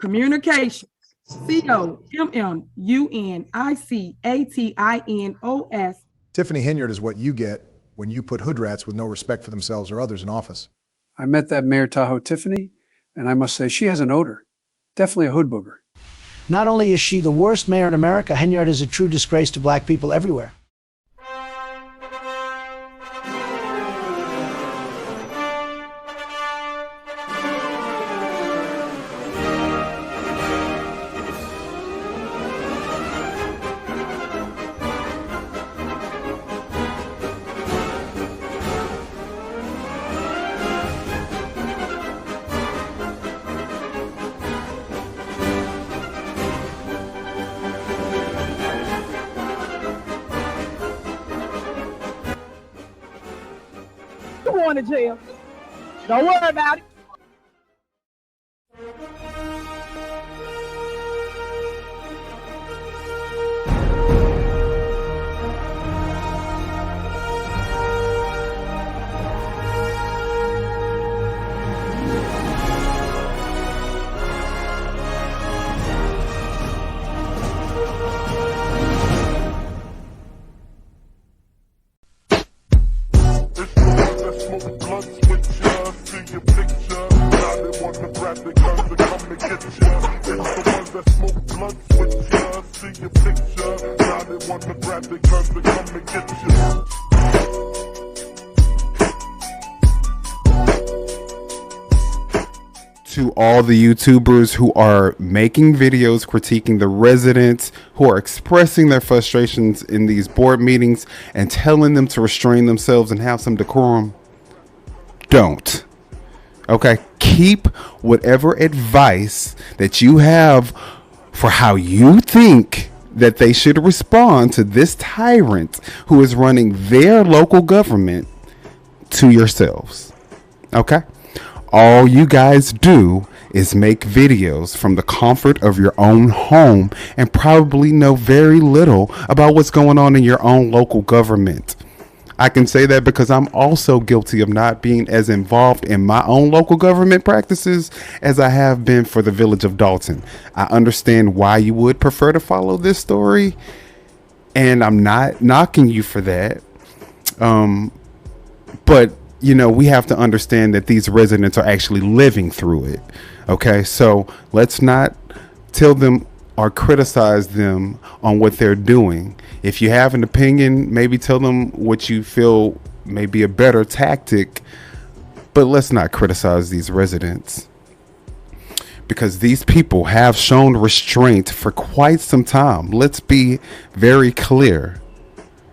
Communication. COMMUNICATINOS. Tiffany Henyard is what you get when you put hood rats with no respect for themselves or others in office. I met that Mayor Tiffany, and I must say she has an odor. Definitely a hood booger. Not only is she the worst mayor in America, Henyard is a true disgrace to black people everywhere. Going to jail. Don't worry about it. To all the YouTubers who are making videos critiquing the residents, who are expressing their frustrations in these board meetings and telling them to restrain themselves and have some decorum, don't. Okay, keep whatever advice that you have for how you think that they should respond to this tyrant who is running their local government to yourselves. Okay? All you guys do is make videos from the comfort of your own home and probably know very little about what's going on in your own local government. I can say that because I'm also guilty of not being as involved in my own local government practices as I have been for the village of Dolton. I understand why you would prefer to follow this story, and I'm not knocking you for that. But you know, we have to understand that these residents are actually living through it. Okay, so let's not tell them or criticize them on what they're doing. If you have an opinion, maybe tell them what you feel may be a better tactic, but let's not criticize these residents, because these people have shown restraint for quite some time. Let's be very clear.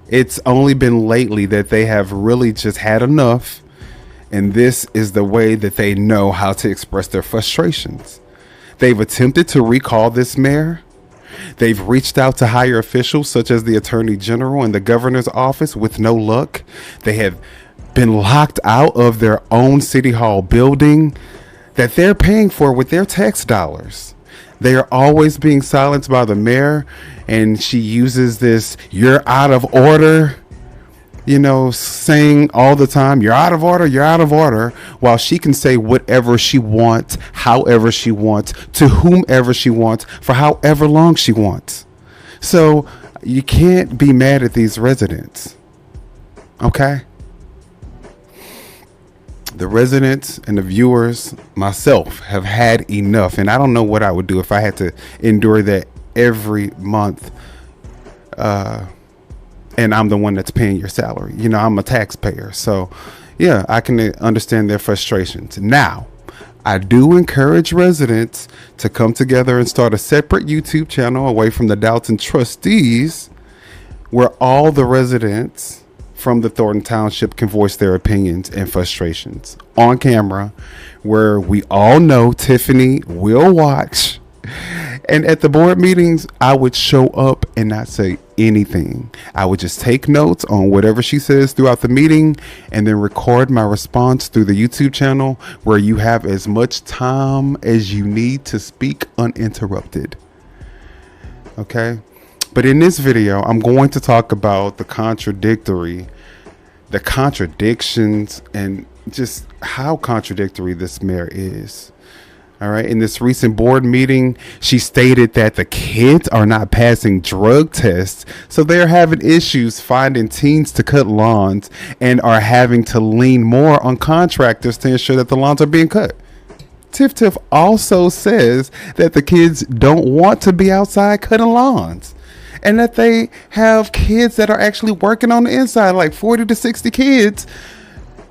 It's only been lately that they have really just had enough, and this is the way that they know how to express their frustrations. They've attempted to recall this mayor. They've reached out to higher officials such as the Attorney General and the governor's office with no luck. They have been locked out of their own city hall building that they're paying for with their tax dollars. They are always being silenced by the mayor, and she uses this "you're out of order," you know, saying all the time, "you're out of order, you're out of order," while she can say whatever she wants, however she wants, to whomever she wants, for however long she wants. So you can't be mad at these residents. Okay? The residents and the viewers, myself, have had enough, and I don't know what I would do if I had to endure that every month. And I'm the one that's paying your salary. You know, I'm a taxpayer. So, yeah, I can understand their frustrations. Now, I do encourage residents to come together and start a separate YouTube channel away from the Dolton Trustees, where all the residents from the Thornton Township can voice their opinions and frustrations on camera, where we all know Tiffany will watch. And at the board meetings, I would show up and not say anything. I would just take notes on whatever she says throughout the meeting and then record my response through the YouTube channel, where you have as much time as you need to speak uninterrupted. Okay? But in this video, I'm going to talk about the contradictions, and just how contradictory this mayor is. All right. In this recent board meeting, she stated that the kids are not passing drug tests. So they're having issues finding teens to cut lawns and are having to lean more on contractors to ensure that the lawns are being cut. Tiff also says that the kids don't want to be outside cutting lawns and that they have kids that are actually working on the inside, like 40 to 60 kids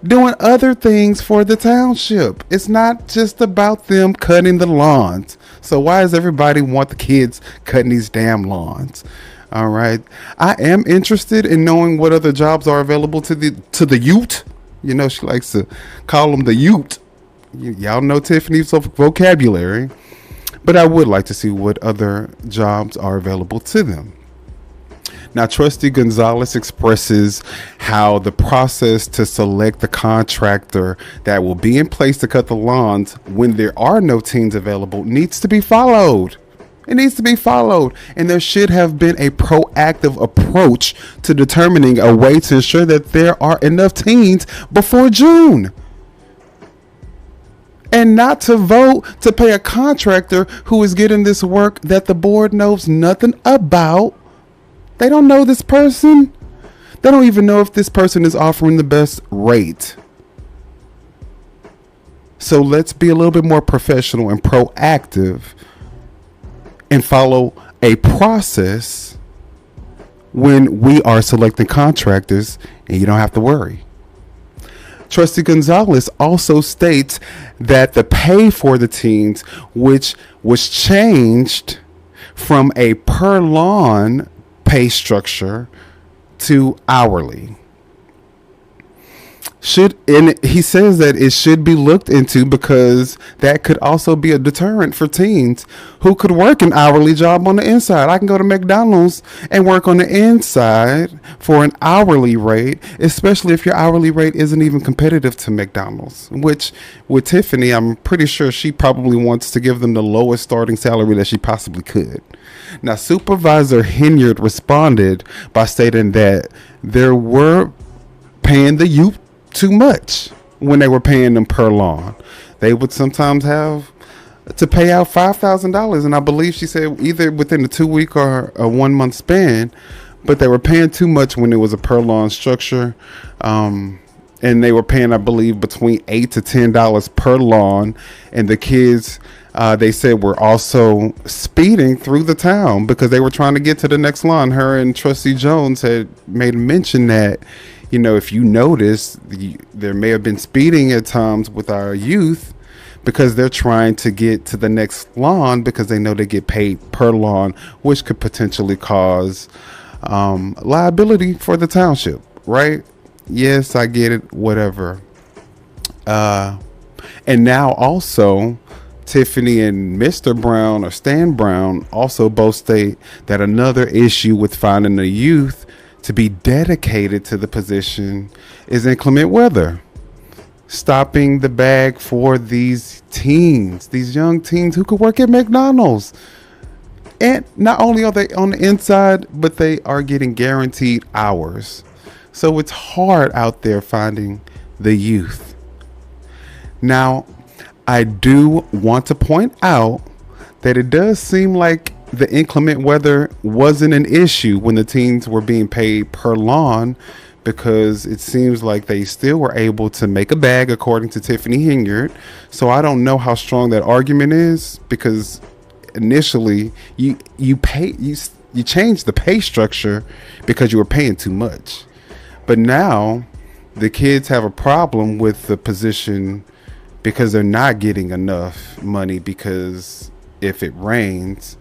doing other things for the township. It's not just about them cutting the lawns. So why does everybody want the kids cutting these damn lawns? All right. I am interested in knowing what other jobs are available to the youth. You know, she likes to call them the youth. Y'all know Tiffany's vocabulary. But I would like to see what other jobs are available to them. Now, Trustee Gonzalez expresses how the process to select the contractor that will be in place to cut the lawns when there are no teens available needs to be followed. It needs to be followed. And there should have been a proactive approach to determining a way to ensure that there are enough teens before June. And not to vote to pay a contractor who is getting this work that the board knows nothing about. They don't know this person. They don't even know if this person is offering the best rate. So let's be a little bit more professional and proactive and follow a process when we are selecting contractors, and you don't have to worry. Trustee Gonzalez also states that the pay for the teens, which was changed from a per lawn pay structure to hourly, and he says that it should be looked into because that could also be a deterrent for teens who could work an hourly job on the inside. I can go to McDonald's and work on the inside for an hourly rate, especially if your hourly rate isn't even competitive to McDonald's, which with Tiffany, I'm pretty sure she probably wants to give them the lowest starting salary that she possibly could. Now, Supervisor Henyard responded by stating that there were paying the youth too much when they were paying them per lawn. They would sometimes have to pay out $5,000, and I believe she said either within a 2 week or a 1 month span, but they were paying too much when it was a per lawn structure. And they were paying, I believe, between $8 to $10 per lawn, and the kids they said were also speeding through the town because they were trying to get to the next lawn. Her and Trustee Jones had made mention that, you know, if you notice, there may have been speeding at times with our youth because they're trying to get to the next lawn because they know they get paid per lawn, which could potentially cause liability for the township, right? Yes, I get it, whatever. And now also, Tiffany and Mr. Brown, or Stan Brown, also both state that another issue with finding the youth to be dedicated to the position is inclement weather. Stopping the bag for these teens, these young teens who could work at McDonald's. And not only are they on the inside, but they are getting guaranteed hours. So it's hard out there finding the youth. Now, I do want to point out that it does seem like the inclement weather wasn't an issue when the teens were being paid per lawn, because it seems like they still were able to make a bag, according to Tiffany Henyard. So I don't know how strong that argument is, because initially you changed the pay structure because you were paying too much. But now the kids have a problem with the position because they're not getting enough money, because if it rains,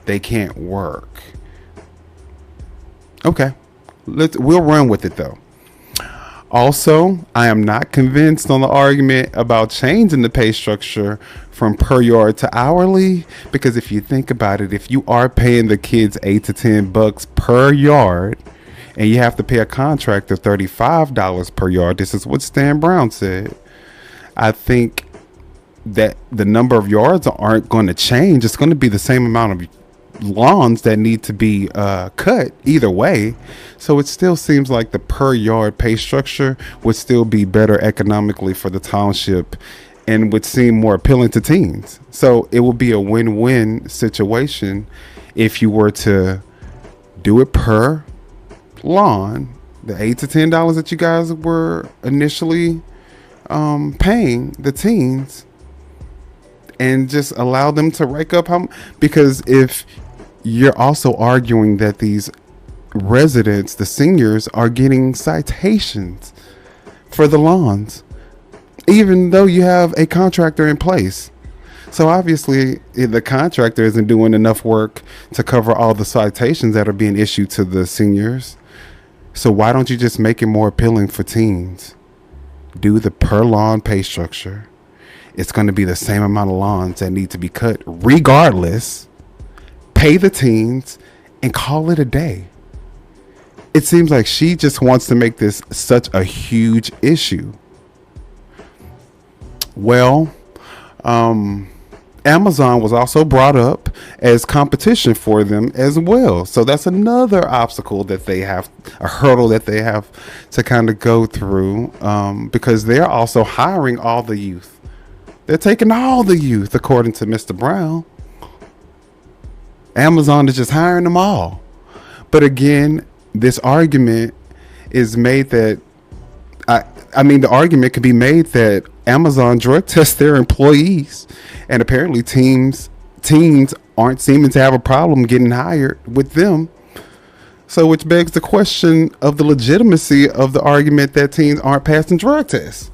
they can't work. Okay, we'll run with it though. Also, I am not convinced on the argument about changing the pay structure from per yard to hourly, because if you think about it, if you are paying the kids $8 to $10 per yard and you have to pay a contractor $35 per yard, this is what Stan Brown said, I think that the number of yards aren't going to change. It's going to be the same amount of lawns that need to be cut either way. So it still seems like the per yard pay structure would still be better economically for the township and would seem more appealing to teens. So it would be a win-win situation if you were to do it per lawn, the $8 to $10 that you guys were initially paying the teens, and just allow them to rake up because if you're also arguing that these residents, the seniors, are getting citations for the lawns, even though you have a contractor in place. So obviously the contractor isn't doing enough work to cover all the citations that are being issued to the seniors. So why don't you just make it more appealing for teens? Do the per lawn pay structure. It's going to be the same amount of lawns that need to be cut regardless. Pay the teens and call it a day. It seems like she just wants to make this such a huge issue. Well, Amazon was also brought up as competition for them as well. So that's another obstacle that they have, a hurdle that they have to kind of go through, because they're also hiring all the youth. They're taking all the youth, according to Mr. Brown. Amazon is just hiring them all. But again, this argument is made that, I mean, the argument could be made that Amazon drug tests their employees, and apparently teens aren't seeming to have a problem getting hired with them. So which begs the question of the legitimacy of the argument that teens aren't passing drug tests.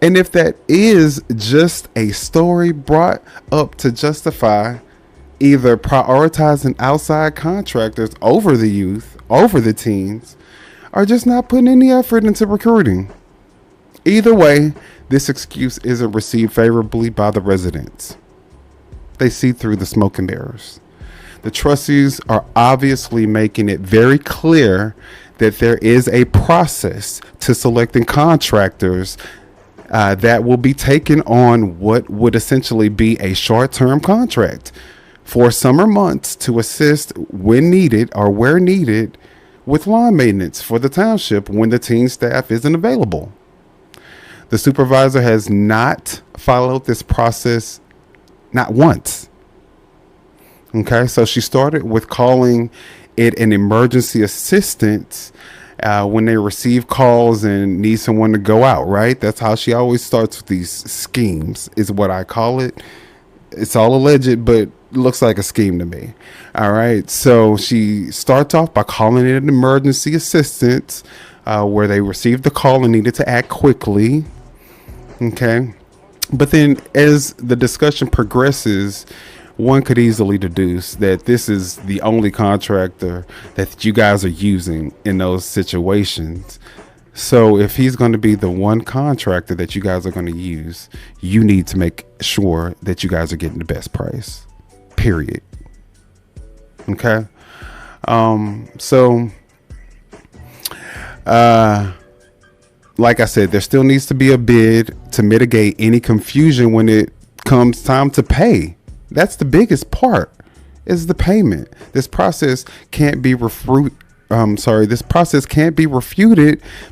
And if that is just a story brought up to justify either prioritizing outside contractors over the youth, over the teens, or just not putting any effort into recruiting. Either way, this excuse isn't received favorably by the residents. They see through the smoke and mirrors. The trustees are obviously making it very clear that there is a process to selecting contractors that will be taken on what would essentially be a short-term contract for summer months to assist when needed or where needed with lawn maintenance for the township when the teen staff isn't available. The supervisor has not followed this process, not once. Okay, so she started with calling it an emergency assistance when they receive calls and need someone to go out, right? That's how she always starts with these schemes, is what I call it. It's all alleged, but looks like a scheme to me. All right, so she starts off by calling it an emergency assistance where they received the call and needed to act quickly. Okay, but then as the discussion progresses, one could easily deduce that this is the only contractor that you guys are using in those situations. So if he's going to be the one contractor that you guys are going to use, you need to make sure that you guys are getting the best price, period. Okay. Like I said, there still needs to be a bid to mitigate any confusion when it comes time to pay. That's the biggest part, is the payment. This process can't be refuted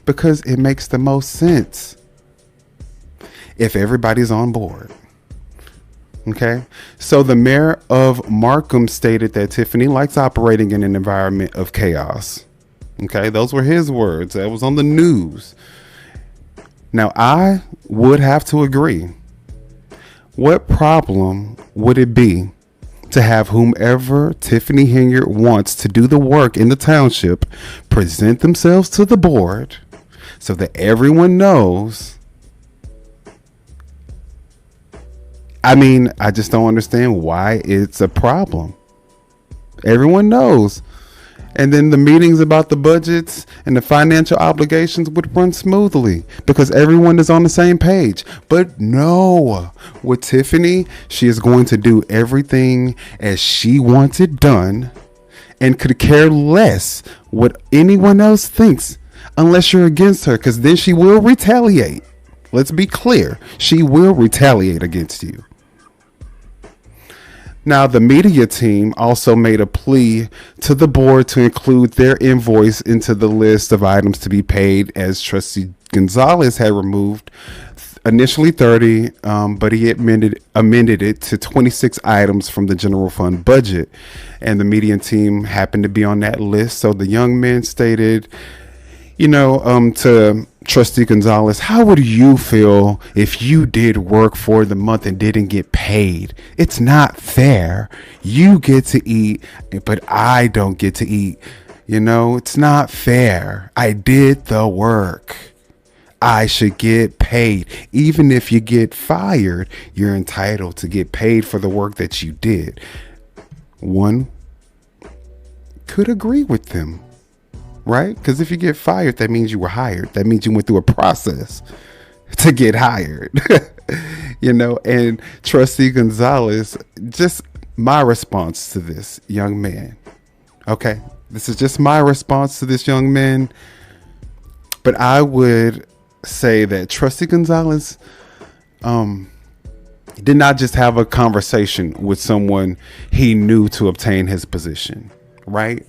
because it makes the most sense if everybody's on board. Okay, so the mayor of Markham stated that Tiffany likes operating in an environment of chaos. Okay, those were his words. That was on the news. Now, I would have to agree. What problem would it be to have whomever Tiffany Henyard wants to do the work in the township present themselves to the board so that everyone knows? I mean, I just don't understand why it's a problem. Everyone knows. And then the meetings about the budgets and the financial obligations would run smoothly because everyone is on the same page. But no, with Tiffany, she is going to do everything as she wants it done and could care less what anyone else thinks unless you're against her, because then she will retaliate. Let's be clear. She will retaliate against you. Now, the media team also made a plea to the board to include their invoice into the list of items to be paid, as Trustee Gonzalez had removed initially 30, but he amended it to 26 items from the general fund budget. And the median team happened to be on that list. So the young men stated, to Trustee Gonzalez, how would you feel if you did work for the month and didn't get paid? It's not fair. You get to eat, but I don't get to eat. It's not fair. I did the work. I should get paid. Even if you get fired, you're entitled to get paid for the work that you did. One could agree with them. Right? Because if you get fired, that means you were hired. That means you went through a process to get hired. And Trustee Gonzalez, just my response to this young man. Okay. This is just my response to this young man. But I would say that Trustee Gonzalez did not just have a conversation with someone he knew to obtain his position. Right?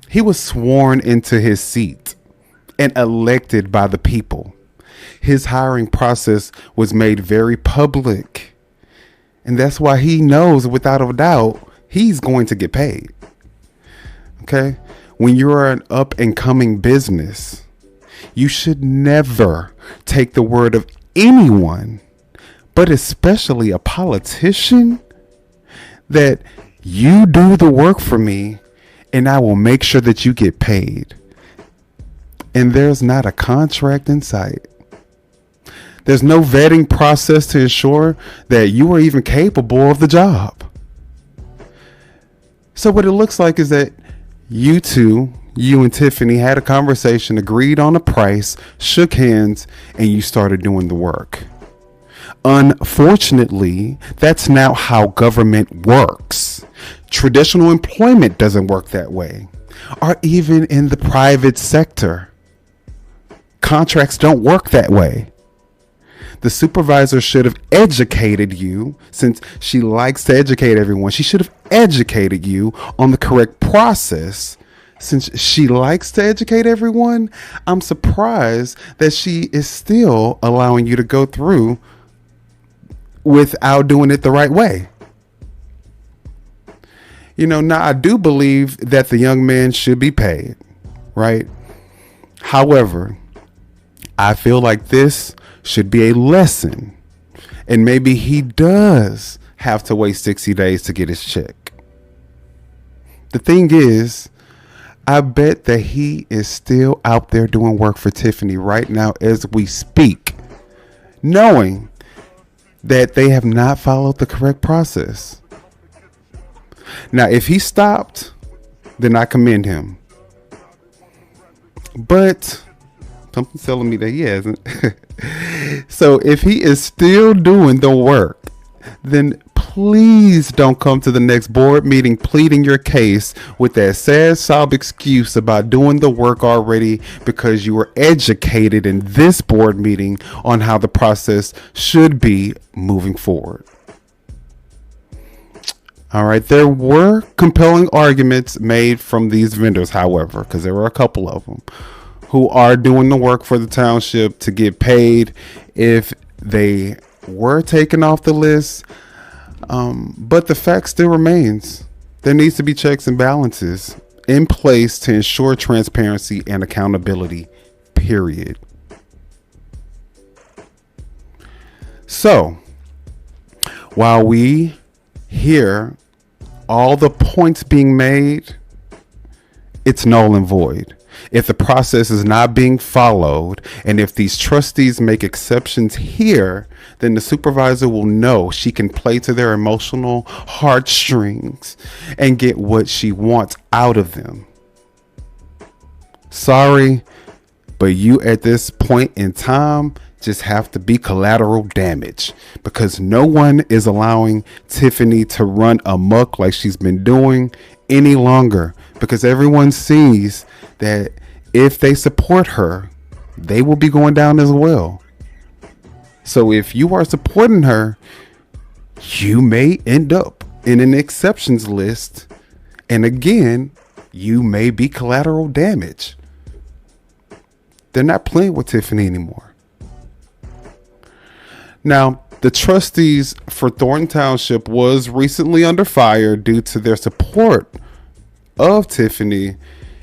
He was sworn into his seat and elected by the people. His hiring process was made very public. And that's why he knows without a doubt he's going to get paid. Okay? When you're an up and coming business, you should never take the word of anyone, but especially a politician, that you do the work for me and I will make sure that you get paid. And there's not a contract in sight. There's no vetting process to ensure that you are even capable of the job. So what it looks like is that you and Tiffany had a conversation, agreed on a price, shook hands, and you started doing the work. Unfortunately, that's not how government works. Traditional employment doesn't work that way, or even in the private sector. Contracts don't work that way. The supervisor should have educated you, since she likes to educate everyone. She should have educated you on the correct process. Since she likes to educate everyone, I'm surprised that she is still allowing you to go through without doing it the right way. Now I do believe that the young man should be paid, right? However, I feel like this should be a lesson, and maybe he does have to wait 60 days to get his check. The thing is, I bet that he is still out there doing work for Tiffany right now as we speak, knowing that they have not followed the correct process. Now, if he stopped, then I commend him. But something's telling me that he hasn't. So if he is still doing the work, then please don't come to the next board meeting pleading your case with that sad sob excuse about doing the work already, because you were educated in this board meeting on how the process should be moving forward. All right. There were compelling arguments made from these vendors, however, because there were a couple of them who are doing the work for the township to get paid if they were taken off the list. But the fact still remains. There needs to be checks and balances in place to ensure transparency and accountability, period. So, while we hear all the points being made, it's null and void. If the process is not being followed, and if these trustees make exceptions here, then the supervisor will know she can play to their emotional heartstrings and get what she wants out of them. Sorry, but you at this point in time just have to be collateral damage, because no one is allowing Tiffany to run amok like she's been doing any longer, because everyone sees that if they support her, they will be going down as well. So if you are supporting her, you may end up in an exceptions list, and again, you may be collateral damage. They're not playing with Tiffany anymore. Now, the trustees for Thornton Township was recently under fire due to their support of Tiffany.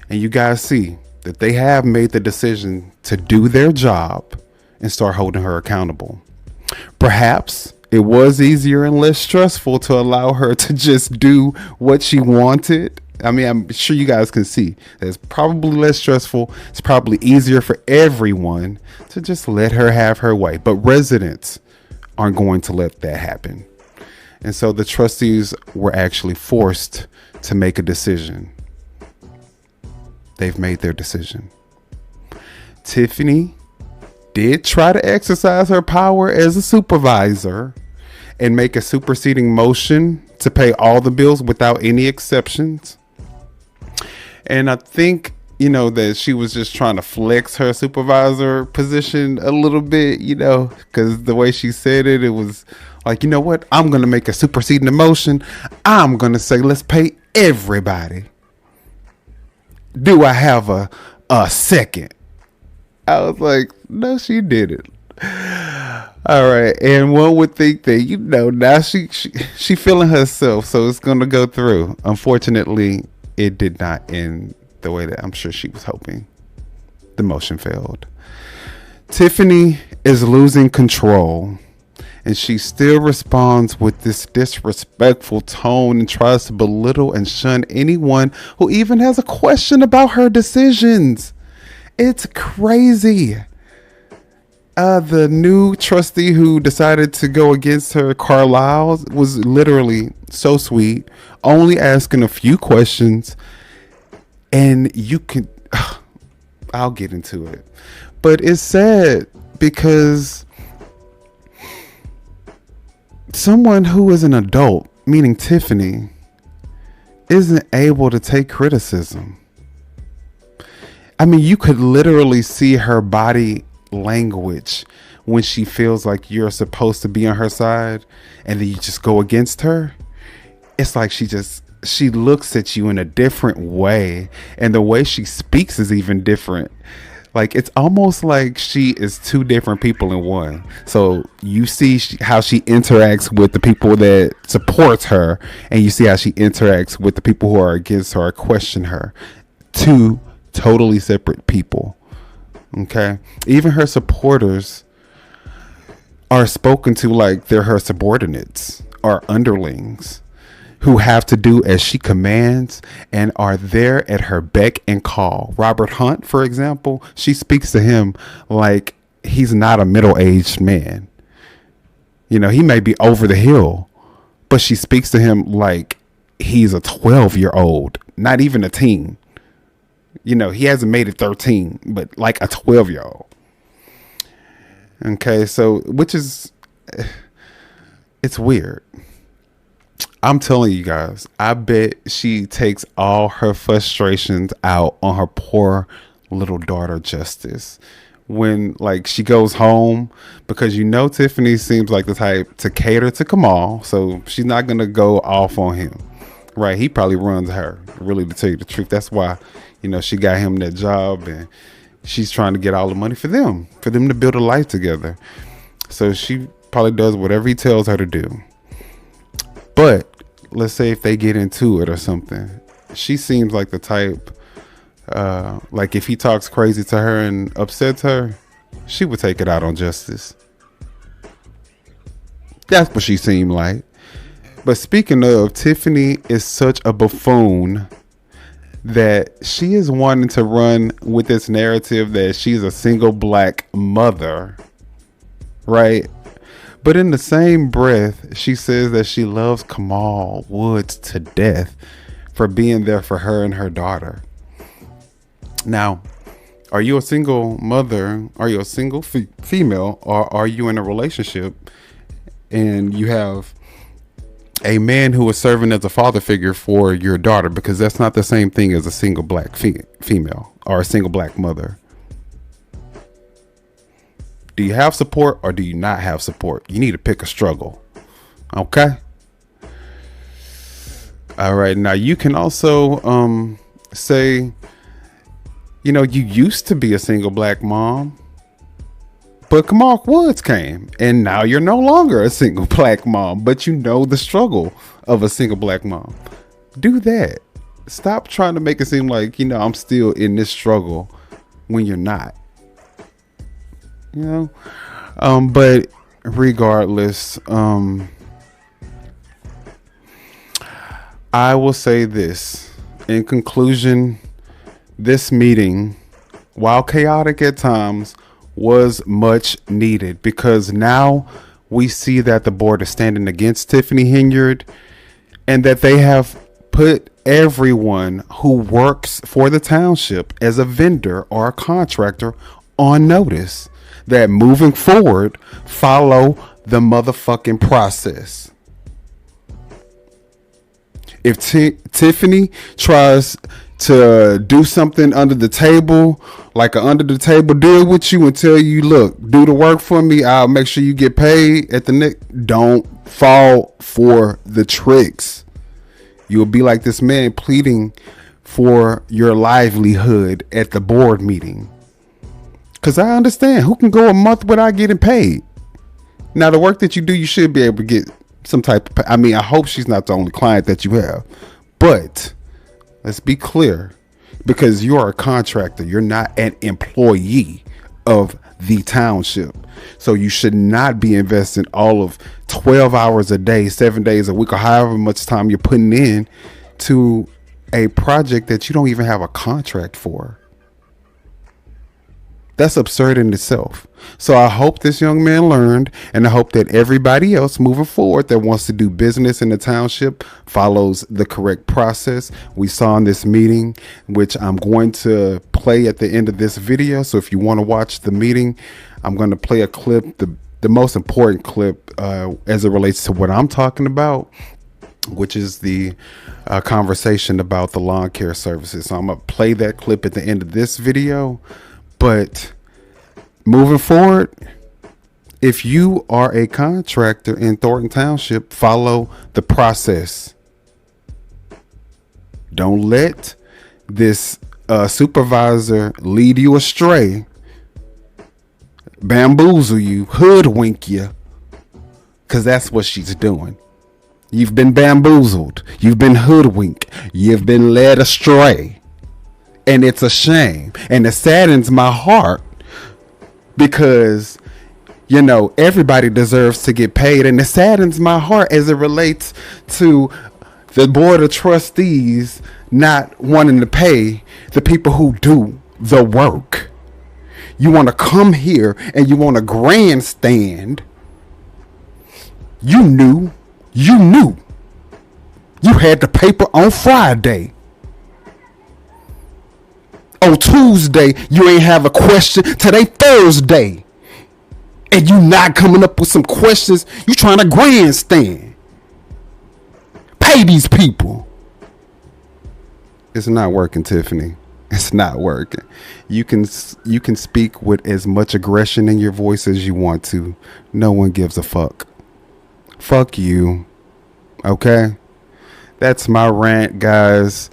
And you guys see that they have made the decision to do their job and start holding her accountable. Perhaps it was easier and less stressful to allow her to just do what she wanted. I mean, I'm sure you guys can see that it's probably less stressful. It's probably easier for everyone to just let her have her way. But residents aren't going to let that happen. And so the trustees were actually forced to make a decision. They've made their decision. Tiffany did try to exercise her power as a supervisor and make a superseding motion to pay all the bills without any exceptions. And I think, that she was just trying to flex her supervisor position a little bit, because the way she said it, it was like, you know what? I'm going to make a superseding motion. I'm going to say, let's pay everybody. Do I have a second? I was like, no, she didn't. All right. And one would think that, now she feeling herself. So it's going to go through. Unfortunately, it did not end the way that I'm sure she was hoping. The motion failed. Tiffany is losing control. And she still responds with this disrespectful tone and tries to belittle and shun anyone who even has a question about her decisions. It's crazy. The new trustee who decided to go against her, Carlisle, was literally so sweet, only asking a few questions. And you can, I'll get into it. But it's sad because someone who is an adult, meaning Tiffany, isn't able to take criticism. I mean, you could literally see her body language when she feels like you're supposed to be on her side and then you just go against her. It's like she looks at you in a different way, and the way she speaks is even different. Like, it's almost like she is two different people in one. So you see how she interacts with the people that supports her, and you see how she interacts with the people who are against her or question her. Two totally separate people. Okay. Even her supporters are spoken to like they're her subordinates or underlings who have to do as she commands and are there at her beck and call. Robert Hunt, for example, she speaks to him like he's not a middle-aged man. He may be over the hill, but she speaks to him like he's a 12-year-old, not even a teen. He hasn't made it 13, but like a 12-year-old. Okay, so it's weird. I'm telling you guys, I bet she takes all her frustrations out on her poor little daughter, Justice, when she goes home, because Tiffany seems like the type to cater to Kamal, so she's not going to go off on him, right? He probably runs her, really, to tell you the truth. That's why, she got him that job, and she's trying to get all the money for them to build a life together. So she probably does whatever he tells her to do. But let's say if they get into it or something, she seems like the type, like if he talks crazy to her and upsets her, she would take it out on Justice. That's what she seemed like. But speaking of, Tiffany is such a buffoon that she is wanting to run with this narrative that she's a single black mother, right? But in the same breath, she says that she loves Kamal Woods to death for being there for her and her daughter. Now, are you a single mother? Are you a single female? Or are you in a relationship and you have a man who is serving as a father figure for your daughter? Because that's not the same thing as a single black female or a single black mother. Do you have support or do you not have support? You need to pick a struggle. Okay. All right. Now you can also say, you used to be a single black mom But Kamark Woods came, and now you're no longer a single black mom, but you know the struggle of a single black mom. Do that. Stop trying to make it seem like, I'm still in this struggle when you're not. But regardless, I will say this. In conclusion, this meeting, while chaotic at times, was much needed, because now we see that the board is standing against Tiffany Henyard, and that they have put everyone who works for the township as a vendor or a contractor on notice that moving forward, follow the motherfucking process. If Tiffany tries to do something under the table, like an under the table deal with you, and tell you, look, do the work for me, I'll make sure you get paid at the next, don't fall for the tricks. You'll be like this man pleading for your livelihood at the board meeting. Because I understand, who can go a month without getting paid? Now, the work that you do, you should be able to get some type of pay. I mean, I hope she's not the only client that you have. But let's be clear, because you are a contractor. You're not an employee of the township. So you should not be investing all of 12 hours a day, 7 days a week, or however much time you're putting in to a project that you don't even have a contract for. That's absurd in itself. So I hope this young man learned, and I hope that everybody else moving forward that wants to do business in the township follows the correct process we saw in this meeting, which I'm going to play at the end of this video. So if you want to watch the meeting, I'm going to play a clip, the most important clip as it relates to what I'm talking about, which is the conversation about the lawn care services. So I'm going to play that clip at the end of this video. But moving forward, if you are a contractor in Thornton Township, follow the process. Don't let this supervisor lead you astray, bamboozle you, hoodwink you, because that's what she's doing. You've been bamboozled. You've been hoodwinked. You've been led astray. And it's a shame, and it saddens my heart, because, everybody deserves to get paid. And it saddens my heart as it relates to the board of trustees not wanting to pay the people who do the work. You want to come here and you want to grandstand. You knew you had the paper on Friday. On Tuesday, you ain't have a question. Today, Thursday. And you not coming up with some questions. You trying to grandstand. Pay these people. It's not working, Tiffany. It's not working. You can speak with as much aggression in your voice as you want to. No one gives a fuck. Fuck you. Okay? That's my rant, guys.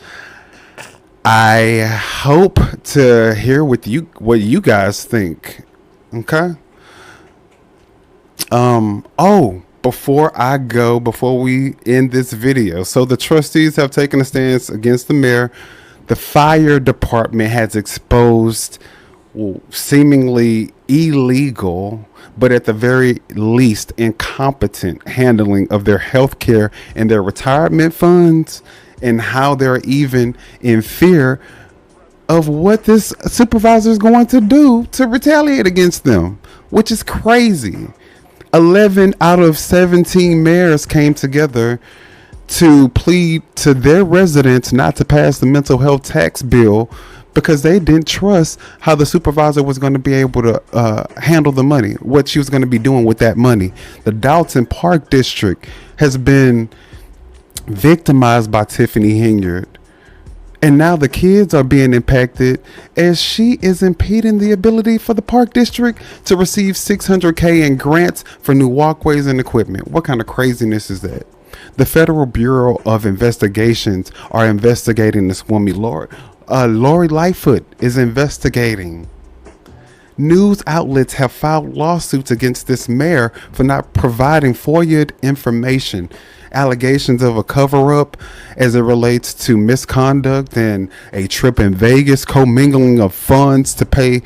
I hope to hear what you guys think. Okay. Before we end this video, so the trustees have taken a stance against the mayor. The fire department has exposed seemingly illegal, but at the very least incompetent handling of their health care and their retirement funds, and how they're even in fear of what this supervisor is going to do to retaliate against them, which is crazy. 11 out of 17 mayors came together to plead to their residents not to pass the mental health tax bill because they didn't trust how the supervisor was going to be able to handle the money, what she was going to be doing with that money. The Dolton Park District has been victimized by Tiffany Henyard, and now the kids are being impacted as she is impeding the ability for the park district to receive $600K in grants for new walkways and equipment. What kind of craziness is that? The Federal Bureau of Investigations are investigating this woman. Lori Lightfoot is investigating. News outlets have filed lawsuits against this mayor for not providing FOIA information. Allegations of a cover-up as it relates to misconduct and a trip in Vegas, commingling of funds to pay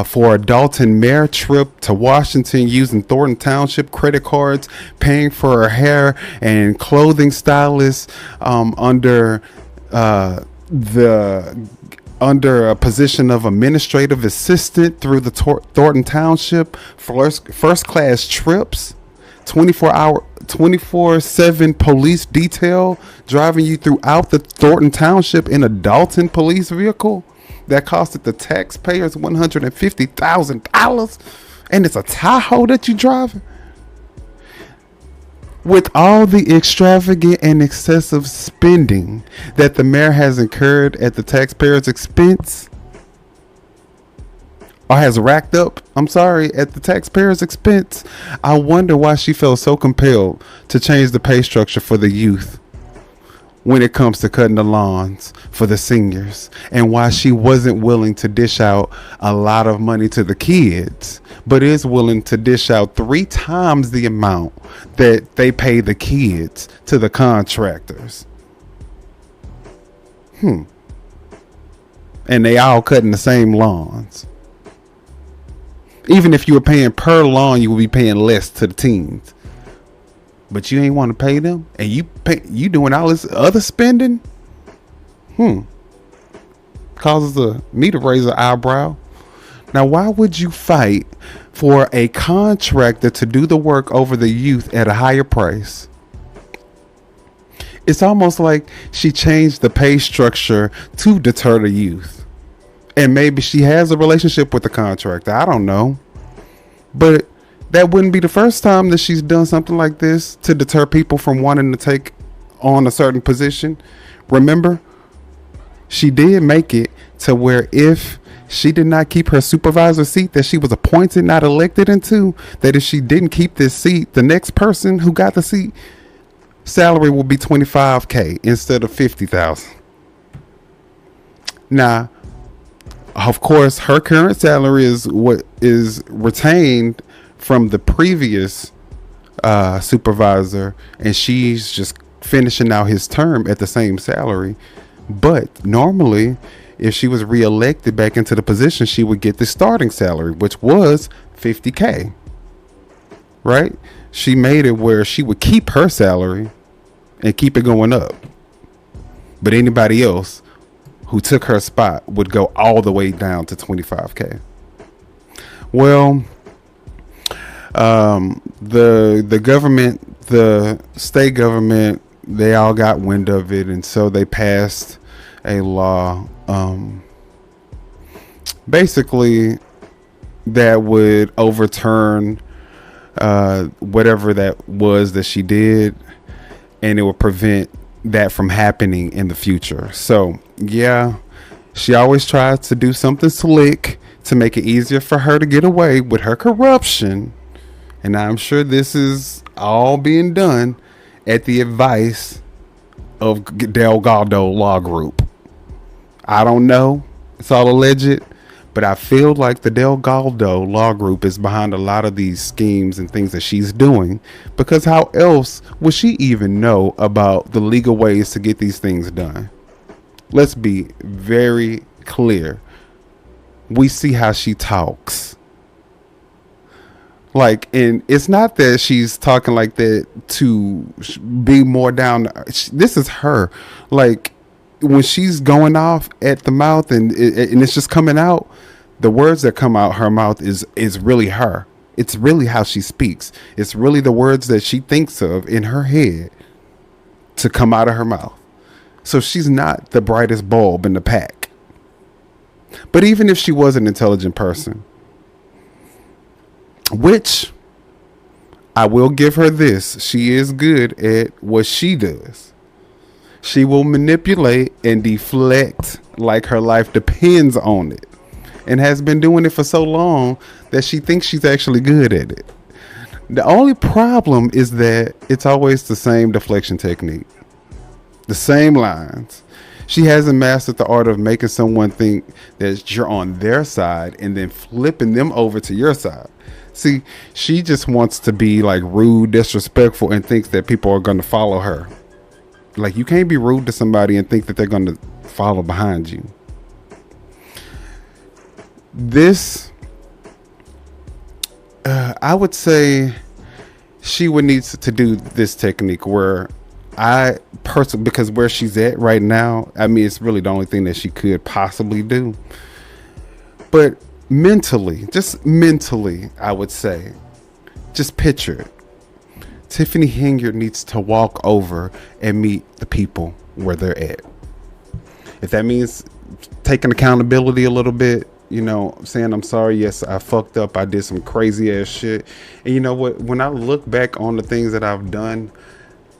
for a Dolton mayor trip to Washington using Thornton Township credit cards, paying for her hair and clothing stylist under a position of administrative assistant through the Thornton Township, first class trips, 24/7 police detail driving you throughout the Thornton Township in a Dolton police vehicle that costed the taxpayers $150,000, and it's a Tahoe that you drive. With all the extravagant and excessive spending that the mayor has incurred at the taxpayers' expense, or has racked up, at the taxpayers' expense, I wonder why she felt so compelled to change the pay structure for the youth when it comes to cutting the lawns for the seniors, and why she wasn't willing to dish out a lot of money to the kids, but is willing to dish out 3 times the amount that they pay the kids to the contractors. And they all cutting the same lawns. Even if you were paying per lawn, you would be paying less to the teens. But you ain't want to pay them, and you doing all this other spending. Causes me to raise an eyebrow. Now, why would you fight for a contractor to do the work over the youth at a higher price? It's almost like she changed the pay structure to deter the youth. And maybe she has a relationship with the contractor. I don't know. But that wouldn't be the first time that she's done something like this to deter people from wanting to take on a certain position. Remember, she did make it to where if she did not keep her supervisor seat that she was appointed, not elected into, that if she didn't keep this seat, the next person who got the seat, salary will be $25,000 instead of $50,000. Now, of course, her current salary is what is retained from the previous supervisor, and she's just finishing out his term at the same salary. But normally, if she was reelected back into the position, she would get the starting salary, which was $50,000. Right? She made it where she would keep her salary and keep it going up. But anybody else who took her spot would go all the way down to $25,000. Well, the government, the state government, they all got wind of it, and so they passed a law, basically that would overturn whatever that was that she did, and it would prevent that from happening in the future. So yeah, she always tries to do something slick to make it easier for her to get away with her corruption, and I'm sure this is all being done at the advice of Delgado Law Group. I don't know, it's all alleged, but I feel like the Delgado Law Group is behind a lot of these schemes and things that she's doing, because how else would she even know about the legal ways to get these things done? Let's be very clear. We see how she talks. Like, and it's not that she's talking like that to be more down. This is her. Like, when she's going off at the mouth and it's just coming out, the words that come out her mouth is really her. It's really how she speaks. It's really the words that she thinks of in her head to come out of her mouth. So she's not the brightest bulb in the pack. But even if she was an intelligent person, which I will give her this, she is good at what she does. She will manipulate and deflect like her life depends on it, and has been doing it for so long that she thinks she's actually good at it. The only problem is that it's always the same deflection technique, the same lines. She hasn't mastered the art of making someone think that you're on their side and then flipping them over to your side. See, she just wants to be like rude, disrespectful, and thinks that people are going to follow her. Like, you can't be rude to somebody and think that they're going to follow behind you. This, I would say she would need to do this technique where I personally, because where she's at right now, I mean, it's really the only thing that she could possibly do. But mentally, I would say, just picture it. Tiffany Henyard needs to walk over and meet the people where they're at. If that means taking accountability a little bit, you know, saying, I'm sorry, yes, I fucked up, I did some crazy ass shit. And you know what, when I look back on the things that I've done,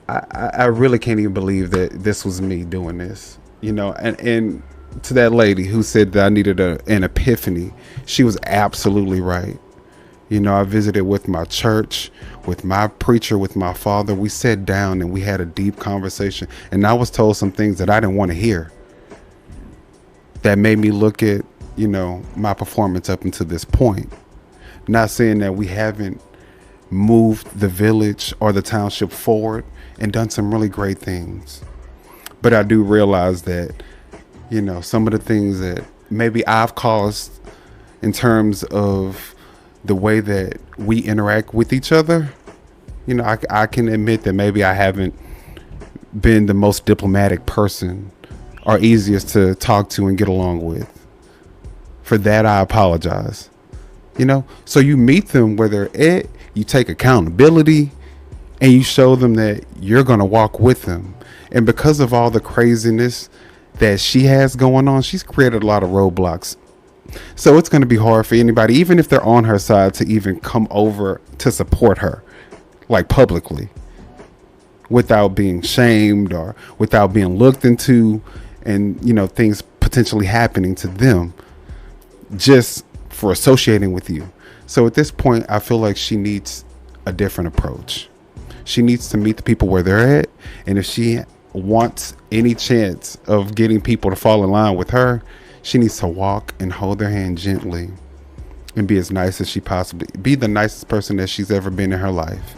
I really can't even believe that this was me doing this, you know. And to that lady who said that I needed an epiphany, she was absolutely right. You know, I visited with my church, with my preacher, with my father. We sat down and we had a deep conversation, and I was told some things that I didn't want to hear that made me look at, you know, my performance up until this point. Not saying that we haven't moved the village or the township forward and done some really great things, but I do realize that, you know, some of the things that maybe I've caused in terms of the way that we interact with each other, you know, I can admit that maybe I haven't been the most diplomatic person or easiest to talk to and get along with. For that, I apologize. You know, so you meet them where they're at, you take accountability, and you show them that you're going to walk with them. And because of all the craziness that she has going on, she's created a lot of roadblocks. So it's going to be hard for anybody, even if they're on her side, to even come over to support her, like publicly, without being shamed or without being looked into and, you know, things potentially happening to them just for associating with you. So at this point, I feel like she needs a different approach. She needs to meet the people where they're at. And if she wants any chance of getting people to fall in line with her, she needs to walk and hold their hand gently and be as nice as she possibly, be the nicest person that she's ever been in her life.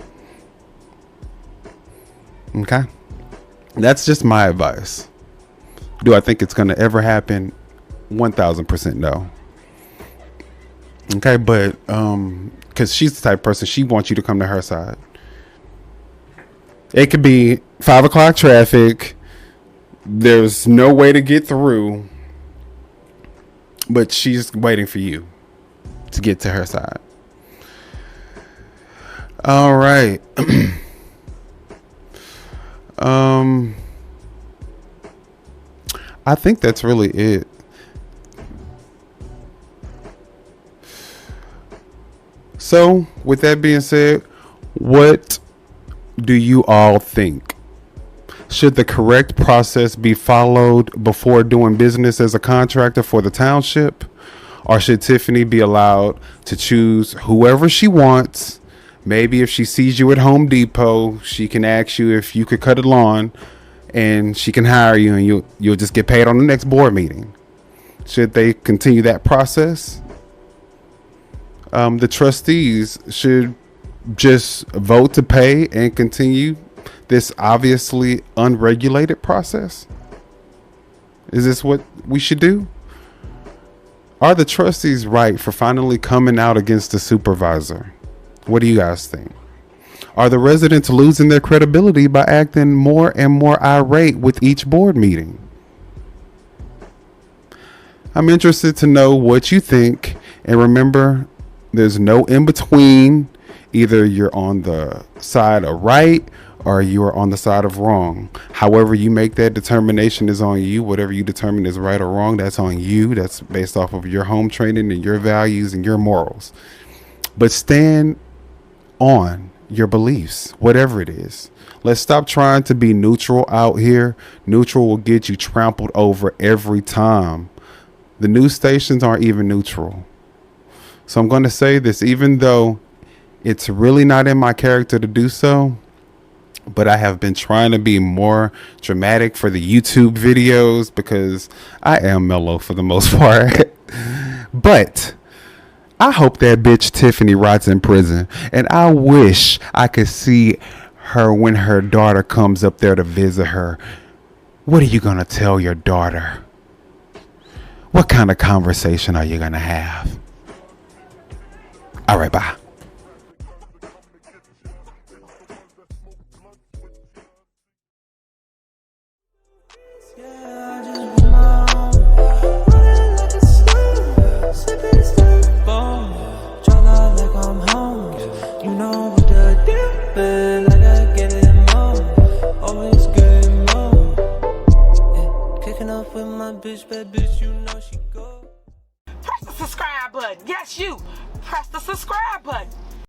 Okay? That's just my advice. Do I think it's going to ever happen? 1000% no. Okay, but because she's the type of person, she wants you to come to her side. It could be 5 o'clock traffic. There's no way to get through, but she's waiting for you to get to her side. All right. I think that's really it. So, with that being said, what do you all think? Should the correct process be followed before doing business as a contractor for the township? Or should Tiffany be allowed to choose whoever she wants? Maybe if she sees you at Home Depot, she can ask you if you could cut a lawn, and she can hire you, and you'll just get paid on the next board meeting. Should they continue that process? The trustees should just vote to pay and continue this obviously unregulated process. Is this what we should do? Are the trustees right for finally coming out against the supervisor? What do you guys think? Are the residents losing their credibility by acting more and more irate with each board meeting? I'm interested to know what you think, and remember, there's no in between. Either you're on the side of right or you are on the side of wrong. However you make that determination is on you. Whatever you determine is right or wrong, that's on you. That's based off of your home training and your values and your morals. But stand on your beliefs, whatever it is. Let's stop trying to be neutral out here. Neutral will get you trampled over every time. The news stations aren't even neutral. So I'm going to say this, even though it's really not in my character to do so, but I have been trying to be more dramatic for the YouTube videos because I am mellow for the most part. But I hope that bitch Tiffany rots in prison, and I wish I could see her when her daughter comes up there to visit her. What are you going to tell your daughter? What kind of conversation are you going to have? All right, bye. Press the subscribe button. Yes, you. Press the subscribe button.